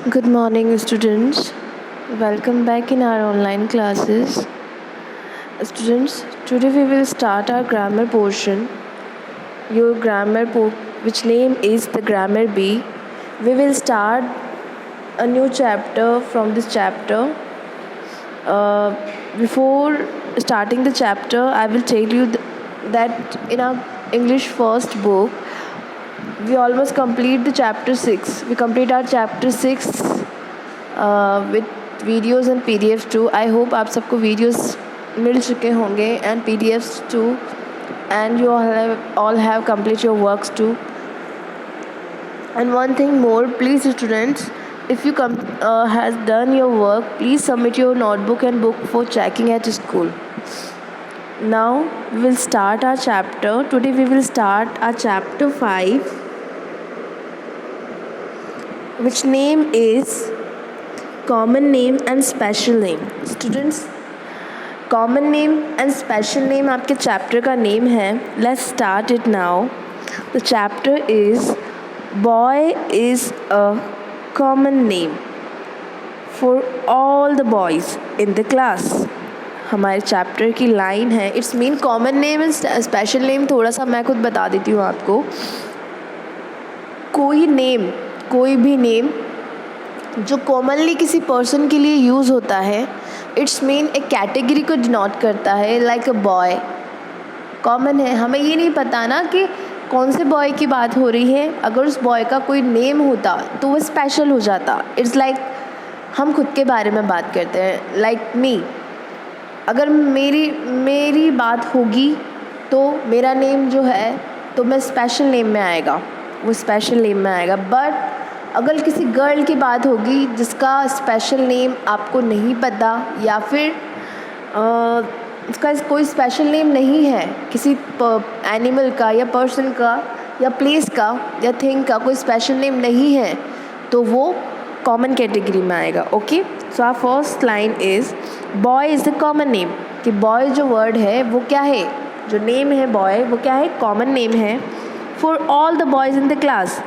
Good morning, students. Welcome back in our online classes. Students, today we will start our grammar portion. Your which name is the grammar B. We will start a new chapter from this chapter. Before starting the chapter, I will tell you that in our English first book, we almost complete the chapter 6. We complete our chapter 6 with videos and PDFs too. I hope आप सबको videos मिल चुके होंगे and PDFs too, and you all have complete your works too. And one thing more, please students, if you has done your work, please submit your notebook and book for checking at school. Now we will start our chapter. Today we will start our chapter 5, which name is common name and special name. Students, common name and special name आपके chapter का name है. Let's start it now. The chapter is boy is a common name for all the boys in the class. हमारे chapter की line है, it's mean common name and special name. थोड़ा सा मैं खुद बता देती हूँ आपको. कोई भी नेम जो कॉमनली किसी पर्सन के लिए यूज़ होता है, इट्स मीन एक कैटेगरी को डिनोट करता है. लाइक अ बॉय कॉमन है. हमें ये नहीं पता ना कि कौन से बॉय की बात हो रही है. अगर उस बॉय का कोई नेम होता तो वो स्पेशल हो जाता. इट्स लाइक हम खुद के बारे में बात करते हैं. लाइक मी, अगर मेरी बात होगी तो मेरा नेम जो है तो मैं स्पेशल नेम में आएगा, वो स्पेशल नेम में आएगा. बट अगर किसी गर्ल की बात होगी जिसका स्पेशल नेम आपको नहीं पता, या फिर उसका कोई स्पेशल नेम नहीं है, किसी एनिमल का या पर्सन का या प्लेस का या थिंग का कोई स्पेशल नेम नहीं है, तो वो कॉमन कैटेगरी में आएगा. Okay, so our first line is boy is the common name. कि बॉय जो वर्ड है वो क्या है, जो नेम है बॉय वो क्या है, कॉमन नेम है. For all the boys in the class.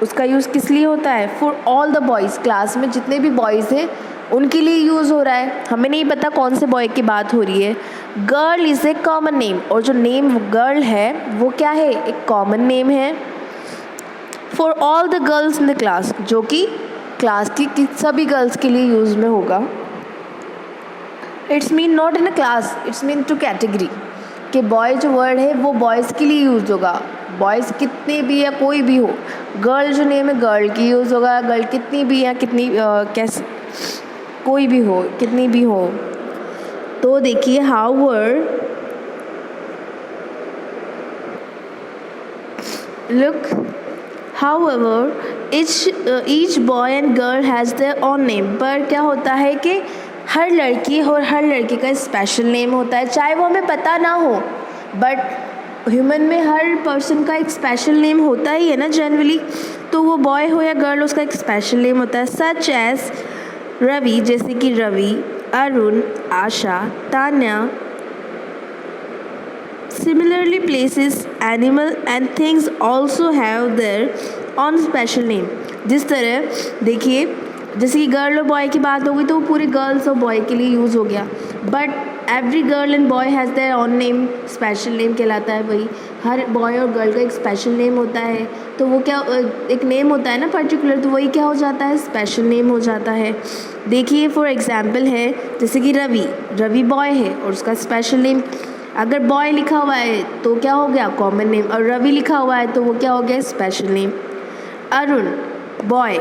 उसका यूज़ किस लिए होता है? For all the boys, class में जितने भी बॉयज़ हैं उनके लिए यूज़ हो रहा है. हमें नहीं पता कौन से बॉय की बात हो रही है. Girl is a common name, और जो नेम गर्ल है वो क्या है, एक कॉमन नेम है. For all the girls in the class, जो कि क्लास की सभी गर्ल्स के लिए यूज़ में होगा. It's mean not in a class, it's mean to category. कि बॉय जो वर्ड है वो बॉयज़ के लिए यूज़ होगा. बॉयज़ कितने भी या कोई भी हो. गर्ल जो नेम है गर्ल की यूज़ होगा. गर्ल कितनी भी या कितनी कैसे कोई भी हो, कितनी भी हो. तो देखिए however, look, however each boy and girl has their own name. पर क्या होता है कि हर लड़की और हर लड़के का स्पेशल नेम होता है, चाहे वो हमें पता ना हो. बट ह्यूमन में हर पर्सन का एक स्पेशल नेम होता ही है ना जनरली. तो वो बॉय हो या गर्ल, उसका एक स्पेशल नेम होता है. सच एज रवि, जैसे कि रवि, अरुण, आशा, Tanya. Similarly, places, animal and things also have their own special name. जिस तरह देखिए, जैसे कि गर्ल और बॉय की बात होगी तो वो पूरे गर्ल्स और बॉय के लिए यूज़ हो गया. But every girl and boy has their own name, special name कहलाता है. वही हर बॉय और गर्ल का एक स्पेशल नेम होता है. तो वो क्या एक नेम होता है ना पर्टिकुलर, तो वही क्या हो जाता है, स्पेशल नेम हो जाता है. देखिए फॉर एग्जाम्पल है, जैसे कि रवि बॉय है और उसका स्पेशल नेम, अगर बॉय लिखा हुआ है तो क्या हो गया, कॉमन नेम. और रवि लिखा हुआ है तो वो क्या हो गया, special name. Arun boy,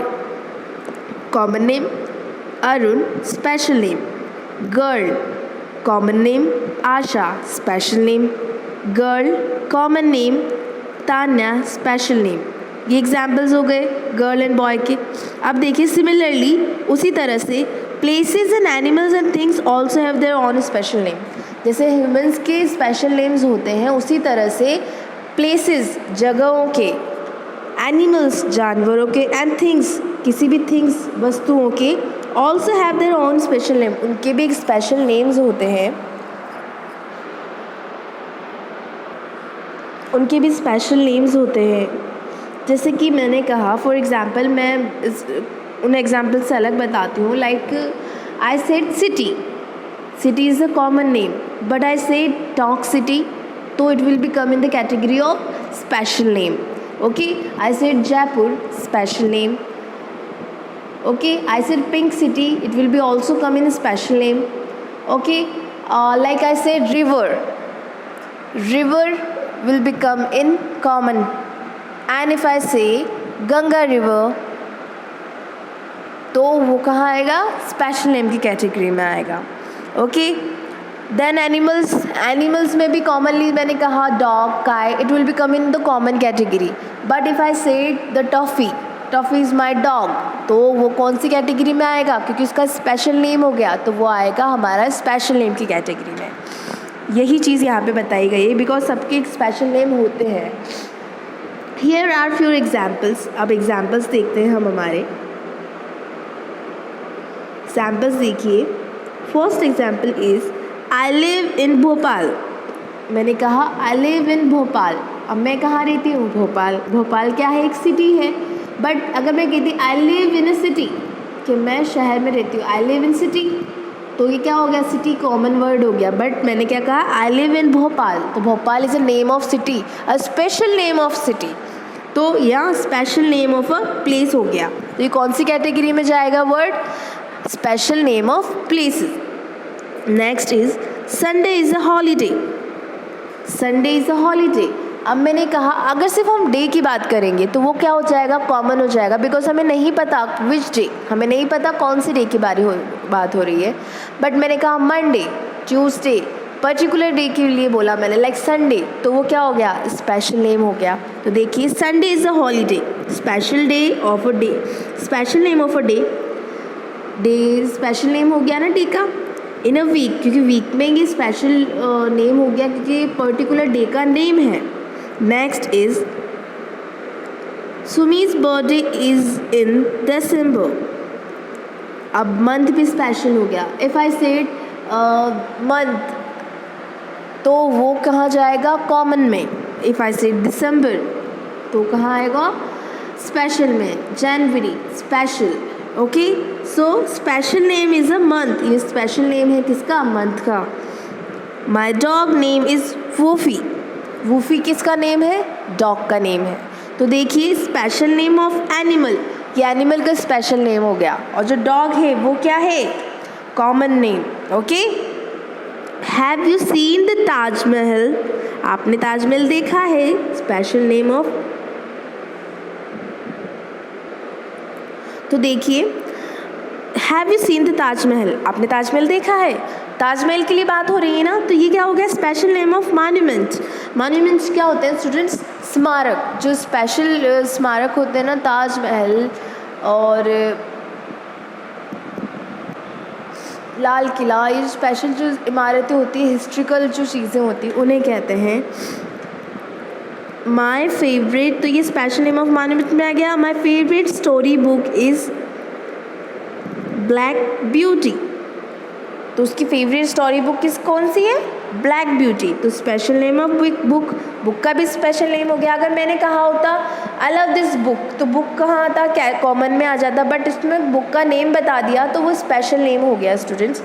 common name. Arun special name. Girl common name. Asha special name. Girl common name. Tanya special name. ये एग्जाम्पल्स हो गए गर्ल एंड बॉय के. अब देखिए सिमिलरली उसी तरह से places and animals and things also have their own special name. जैसे ह्यूमंस के स्पेशल नेम्स होते हैं, उसी तरह से प्लेसेस जगहों के, एनिमल्स जानवरों के, एंड थिंग्स किसी भी थिंग्स वस्तुओं के, also have their own special name. उनके भी एक स्पेशल नेम्स होते हैं. उनके भी स्पेशल नेम्स होते हैं. जैसे कि मैंने कहा फॉर एग्ज़ाम्पल, मैं उन एग्जाम्पल से अलग बताती हूँ. Like I said city. City is a common name, but I said talk city, तो it will become in the category of special name. Okay, I said Jaipur, special name. Okay, I said pink city, it will be also come in a special name. Okay, like I said river will become in common. And if I say Ganga river, तो वो कहाँ आएगा? Special name की category में आएगा. Okay, then animals में भी commonly मैंने कहा डॉग, काय, it will become in the common category. But if I say the toffee is my dog, तो वो कौन सी कैटेगरी में आएगा? क्योंकि उसका स्पेशल नेम हो गया, तो वो आएगा हमारा स्पेशल नेम की कैटेगरी में. यही चीज़ यहाँ पे बताई गई है, बिकॉज सबके एक स्पेशल नेम होते हैं. Here are few examples. अब एग्जाम्पल्स देखते हैं हम हमारे. एग्जाम्पल्स देखिए. First example is I live in Bhopal. मैंने कहा आई लिव इन भोपाल. अब मैं कहाँ रहती हूँ? भोपाल. भोपाल क्या है? एक सिटी है. बट अगर मैं कहती आई लिव इन अ सिटी, कि मैं शहर में रहती हूँ, आई लिव इन सिटी, तो ये क्या हो गया? सिटी कॉमन वर्ड हो गया. बट मैंने क्या कहा? आई लिव इन भोपाल, तो Bhopal is a name of city, a special name of city. तो यहाँ special name of a place हो गया. तो ये कौन सी कैटेगरी में जाएगा word? Special name of places. Next is Sunday is a holiday. Sunday is a holiday. अब मैंने कहा अगर सिर्फ हम डे की बात करेंगे तो वो क्या हो जाएगा? कॉमन हो जाएगा, बिकॉज हमें नहीं पता विच डे, हमें नहीं पता कौन सी डे की बात हो रही है. बट मैंने कहा मंडे, ट्यूसडे, पर्टिकुलर डे के लिए बोला मैंने, लाइक संडे, तो वो क्या हो गया? स्पेशल नेम हो गया. तो देखिए Sunday is a holiday, special day of a day, special name of a day. Day special name हो गया ना डे का. इन अ वीक, क्योंकि वीक में ये स्पेशल नेम हो गया क्योंकि पर्टिकुलर डे का नेम है. नेक्स्ट इज सुमी's बर्थडे इज इन दिसंबर. अब मंथ भी स्पेशल हो गया. इफ़ आई सेड मंथ, तो वो कहाँ जाएगा? कॉमन में. इफ़ आई सेड दिसंबर, तो कहाँ आएगा? स्पेशल में. जनवरी, special. Okay, so special name is a month. ये स्पेशल नेम है किसका? मंथ का. My dog name is Woofy. Woofy किसका नेम है? डॉग का नेम है. तो देखिए स्पेशल नेम ऑफ एनिमल, ये एनिमल का स्पेशल नेम हो गया. और जो डॉग है वो क्या है? Common name. Okay, have you seen the Taj Mahal? आपने ताजमहल देखा है? Special name of. तो देखिए have you seen the Taj Mahal? आपने ताजमहल देखा है? ताजमहल के लिए बात हो रही है ना, तो ये क्या हो गया? Special name of monument. Monuments क्या होते हैं स्टूडेंट्स? स्मारक. जो स्पेशल स्मारक होते हैं ना, ताजमहल और लाल किला, ये स्पेशल जो इमारतें होती हैं, हिस्ट्रिकल जो चीज़ें होती हैं, उन्हें कहते हैं. माई फेवरेट, तो ये स्पेशल नेम ऑफ मॉन्यूमेंट में आ गया. My favourite story book is black beauty. तो उसकी फेवरेट स्टोरी बुक कौन सी है? Black beauty. तो स्पेशल नेम ऑफ बुक का भी स्पेशल नेम हो गया. अगर मैंने कहा होता आई लव दिस बुक, तो बुक कहाँ आता? क्या कॉमन में आ जाता. बट इसमें बुक का नेम बता दिया तो वो स्पेशल नेम हो गया students.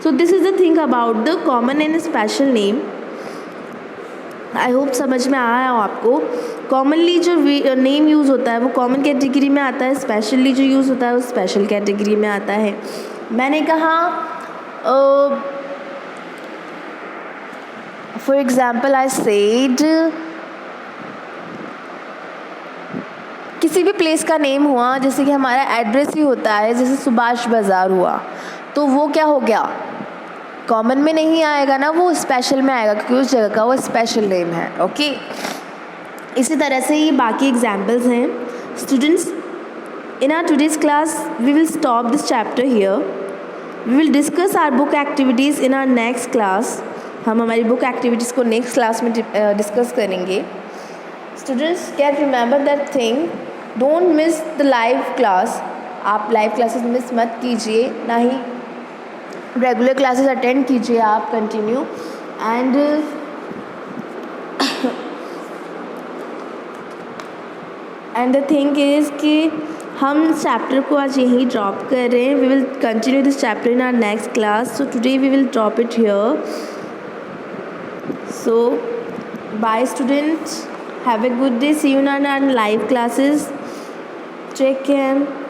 So this is the thing about the common and special name. I hope समझ में आया हो आपको. कॉमनली जो नेम यूज़ होता है वो कॉमन कैटेगरी में आता है, स्पेशली जो यूज़ होता है वो स्पेशल कैटेगरी में आता है. मैंने कहा फॉर एग्ज़ाम्पल आई सेड किसी भी प्लेस का नेम हुआ, जैसे कि हमारा एड्रेस ही होता है, जैसे सुभाष बाज़ार हुआ, तो वो क्या हो गया? कॉमन में नहीं आएगा ना, वो स्पेशल में आएगा क्योंकि उस जगह का वो स्पेशल नेम है. ओके, इसी तरह से ये बाकी एग्जाम्पल्स हैं. Students, in our today's class we will stop this chapter here. We will discuss our book activities in our next class. हम हमारी बुक एक्टिविटीज़ को नेक्स्ट क्लास में डिस्कस करेंगे. Students, can remember that thing, don't miss the live class. आप live classes miss मत कीजिए, ना ही रेगुलर क्लासेस अटेंड कीजिए आप continue. And the thing is कि हम चैप्टर को आज यहीं ड्रॉप कर रहे हैं. We will continue this chapter in our next class. So today we will drop it here. So, bye students. Have a good day. See you in our live classes. Take care.